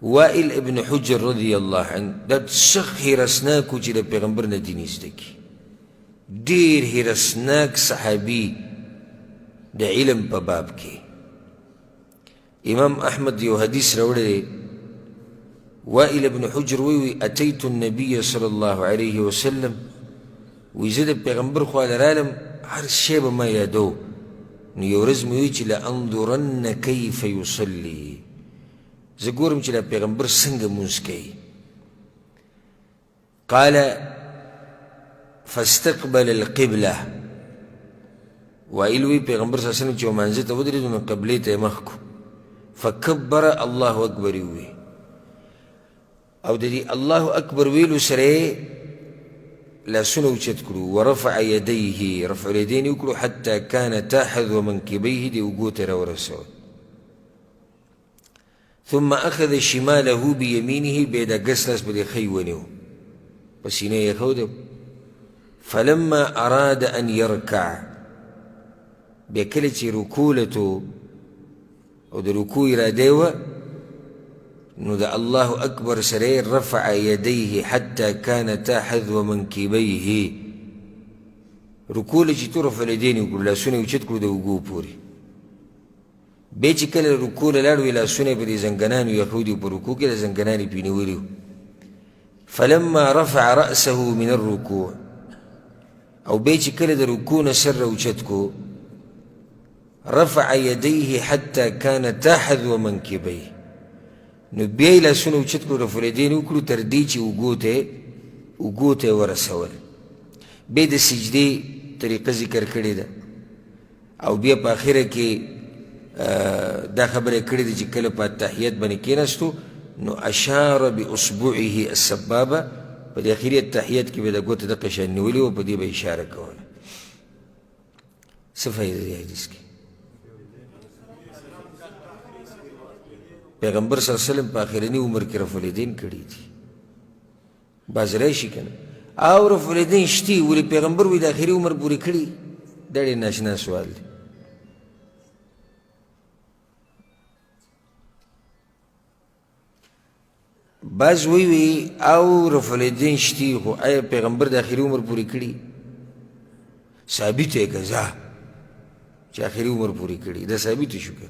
وائل ابن حجر رضی اللہ عنہ دا سخ حیرسناکو چی دا پیغمبر نا دین ازدکی دیر حیرسناک صحابی دا علم پا باب کے امام احمد یو حدیث روڑے دے وائل ابن حجر وی اتیت النبی صلی اللہ علیہ وسلم وی زد پیغمبر خوال رالم ہر شیب ما یادو نیو رزم وی چی لانظرن کیف یصلی زگورم چی پیغمبر سنگ منز کئی قال فاستقبل القبلة وائلوی پیغمبر صلی اللہ علیہ وسلم چی منزت ودردو من قبلیت مخکو فکبر اللہ اکبر ہوئی او دی اللہ اکبر ویلو سرے لا سنو چت کرو ورفع یدیه رفع الیدین اکلو حتی کان تاحذ ومنکبیه دی اگوت رو رسول ثم اخذ شماله بيمينه بيدا قسلس بدي خيونيو بسينه يخوده فلما أراد أن يركع بكلتي ركولته أو دي ركوي راديوة ندى الله أكبر سرير رفع يديه حتى كان تحذ ومنكبيه ركولة ترفع اليدين يقول لا سنة وشتكو ده وقوه بوري بیچی کل رکو للاڑوی لاسونے پا دی زنگنانو یخودیو پا رکو کل زنگنانی پینولیو فلما رفع رأسه من الرکوع او بیچی کل دا رکو نسر روچتکو رفع يديه حتى كان تحذ ومنكبيه نو بیئی لاسونے وچتکو رفع اليدین اکلو تردیچی اگوتے ورسول بی دا سجدی طریقہ ذکر کردی دا او بیا پا آخرہ کی دا خبر کردی دی چی کل پا تحییت بنی کینستو نو اشار بی اصبوعه السبابه پا دی آخری تحییت کی بیدا گوت دا قشان نولی و پا دی با اشاره کولا صفحی دی حدیث کی پیغمبر صلی اللہ علیہ وسلم پا آخرینی عمر کی رفع الیدین کردی تھی باز رائشی کنا او رفع الیدین شتی ولی پیغمبر وی دا آخری عمر پوری کردی داڑی ناشنا سوال دی بعض وی او رفع الیدین شتی خو آیا پیغمبر دا آخری عمر پوری کری ثابت ہے گزا چی آخری عمر پوری کری دا ثابت شکر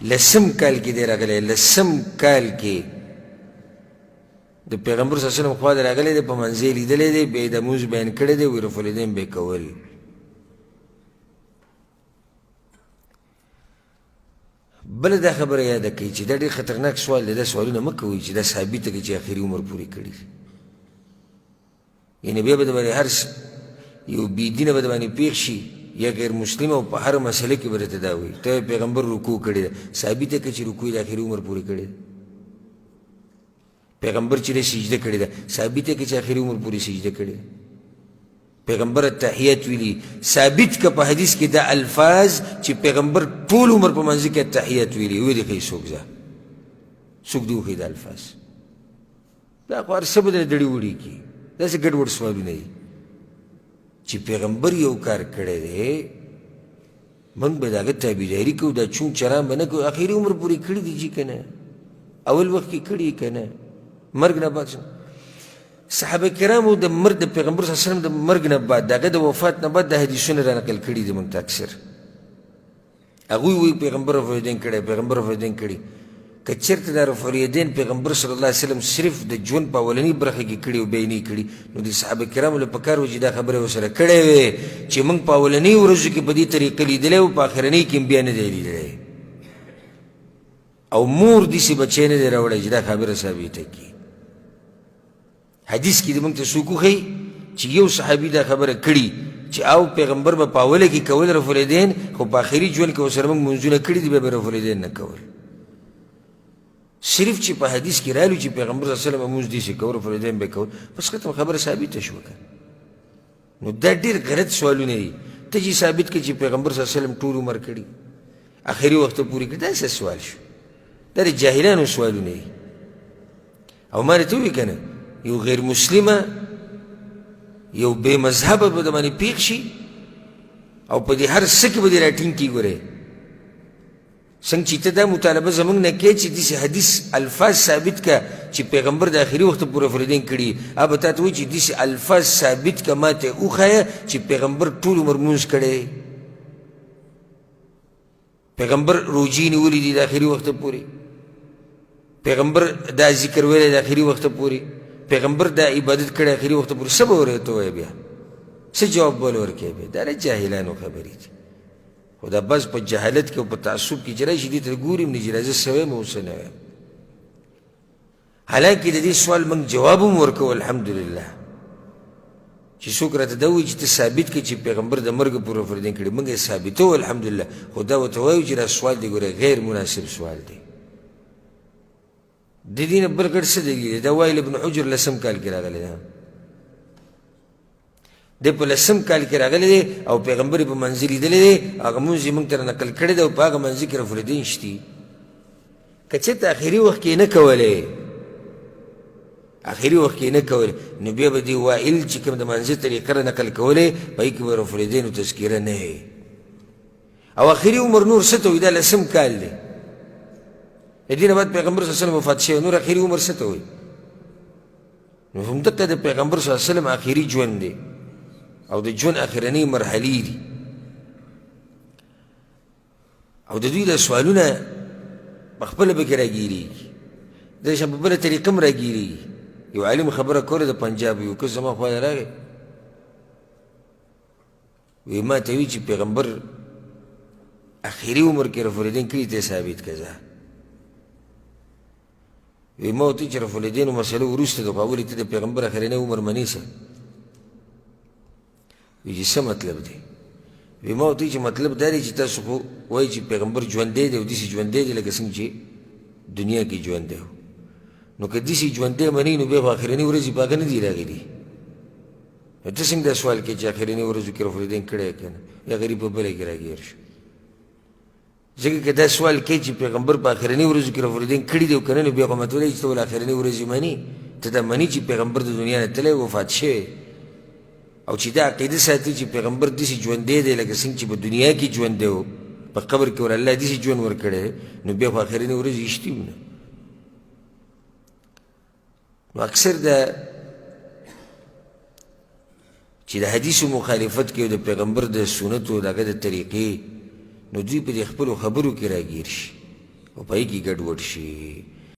لسم کال کی دیر آگلے لسم کال کی دا پیغمبر صلی اللہ علیہ وسلم خواہ در آگلے دا پا منزیلی دلے دے بے دا موز بین کردے دے وی رفع الیدین بے کول بل دا خبر یاد کئی چی دا دیر خطرناک سوال دا سوالو نمکوی چی دا ثابت ہے چی آخری عمر پوری کری یعنی بیا بدبانی ہر یو بیدین بدبانی پیخشی یا غیر مسلم او پا ہر مسئلے کی برت داوی تو پیغمبر رکوع کری دا ثابت ہے چی رکوع دا آخری عمر پوری کری دا پیغمبر چی سجدہ کری دا ثابت ہے چی آخری عمر پوری سجدہ کری دا پیغمبر التحیات ویلی ثابت کا پا حدیث کی دا الفاظ چی پیغمبر طول عمر پا منزل کے التحیات ویلی ہوئی دی خی سوک زا سوک دیو خی دا الفاظ دا خوار سب دا دڑی وڑی کی دا سے گڑ وڑ سوالو نہیں چی پیغمبر یو کار کڑے دے منگ بداغت تابیداری کو دا چون چرام بنا کو آخری عمر پوری کڑی دی جی کنا اول وقت کی کڑی کنا مرگ نبات سن صحابہ کرامو دا مرد پیغمبر صلی اللہ علیہ وسلم دا مرگ نباد دا غد وفات نباد دا حدیثون را نقل کری دا منگتا اکثر اگوی وی پیغمبر رفع الیدین کڑی پیغمبر رفع الیدین کڑی کچرت دا رفع الیدین پیغمبر صلی اللہ علیہ وسلم صرف دا جون پاولنی برخی کی کڑی و بینی کڑی نو دی صحابہ کرامو لپکارو جی دا خبر وسر کڑی وی چی منگ پاولنی ورزو کی بدی طریقہ لی دلے و پاخرنی کم بیان دے لی دلے او مور دیسی بچے نے دے روڑے جی دا خبر ثابت ہے کی حدیث کی دی منگتا سوکو خی چی یو صحابی دا خبر کڑی چی آو پیغمبر با پاولے کی کول رفع الیدین خو پاخری جون که وسر منگ منزول کڑی دی بے رفع الیدین نکول صرف چی پا حدیث کی رالو چی پیغمبر صلی اللہ علیہ وسلم منز دیسی کول رفع الیدین بے کول پس ختم خبر ثابت شوکا نو دا دیر غلط سوالو نہیں تا جی ثابت کی چی پیغمبر صلی اللہ علیہ وسلم طول عمر کڑی آخری وقت پوری کڑی دا ایسا سوال شو دا جاہلانو سوالو نہیں او مانے توی کنا یو غیر مسلمه یو بے مذہب بدمانی پیخ شی او پا دی ہر سکی با دی راتین کی گو رے څنګه چې ته دا مطالبه زمونږ نه کې چې داسې حدیث الفاظ ثابت که چې پیغمبر د آخري وخت پورې فریدین کړي هغه به تا ته وایي چې داسې الفاظ ثابت که ما ته وښایه چې پیغمبر ټول عمر لمونځ کړی پیغمبر روجې نیولي دي د آخري وخت پورې پیغمبر دا ذکر ویلی د آخري وخت پورې پیغمبر دا عبادت کړی آخري وخت پورې څه به ورته ووایې بیا څه جواب به ورکوې بیا دا د جاهلانو خبرې دي خو دا بس په جهالت کې او په تعصب کې چې راشي دې ته ګوري نه چې راځه څه وایم او څه نه وایم حالانکې د دې سوال موږ جواب هم ورکوو الحمدلله چې څوک راته دا وایي چې ته ثابت کړې چې پیغمبر د مرګ پورې فریدین کړي موږ یې ثابتوو الحمدلله خو دا ورته وایو چې دا سوال دی ګوره غیر مناسب سوال دی د دې نه بل ګډ څه دلیل دی دا وایل ابن حجر لسم کال کې راغلی ده د په لسم کال کې راغلی دی او پیغمبر یې په منځ لیدلی دی هغه مونځ یې موږ ته نقل کړی دی او په هغه منځ کې رفلدین شتي که چېرته آخري وخت کې نه کولی آخري وخت کې نه کولی نو بیا به دې وائل چې کوم د منځ طریقه را نقل کولی په هغې کې به رفلدینو تذکیره نه وي او آخري عمر نور څه ته وایي دا لسم کال دی د دې نه بعد پیغمبر صلی الله علیه وسلم وفات شوی نور آخري عمر څه ته وایي نو همدقه د پیغمبر صلی الله علیه وسلم آخري ژوند دی او د ژوند اخرنۍ مرحلې دي او د دوی دا سوالونه په خپله پکې راګیرېږي د شان په بله طریقه هم راګیرېږي یو عالم خبره کوله د پنجاب یو کس زما خوا ته راغی وی ما ته وی چې پیغمبر اخري عمر کې رفلدین کړي ته ثابت کړه وی ما ورته چې رفلدینو مسلو وروسته د خو اولې ته د پیغمبر اخرنی عمر منې شه وی چې څه مطلب دی وی ما ورته چې مطلب دا دی چې تاسو خو وایي چې پیغمبر ژوندی دی او داسې ژوندی دی لکه څنګه چې دنیا کې ژوندی و نو که داسې ژوندی منئ نو بیا خو اخرنۍ ورځې په هغه نه دي راغلي نو ته څنګه دا سوال کوې چې اخرنۍ ورځو کې رفلدین کړی که نه یا غریب په بله کې راګیر شو ځکه که دا سوال کوې چې پیغمبر په اخرنۍ ورځو کې رفلدین کړي دی او که نه نو بیا خو مطلب دی چې ته ول اخرنۍ ورځې منې ته دا منې چې پیغمبر د دنیا نه تللی وفات شوی او چې دا عقیده ساتي چې پیغمبر داسې ژوندی دی لکه څنګه چې په دنیا کې ژوندی و په قبر کې ور الله داسې ژوند ورکړی نو بیا خو اخرنۍ ورځې شتي و نه نو اکثر دا چې د حدیثو مخالفت کوي د پیغمبر د سنتو د هغه د طریقې نو دوی په دې خپلو خبرو کې راګیر شي او په هغې کې ګډوډ شي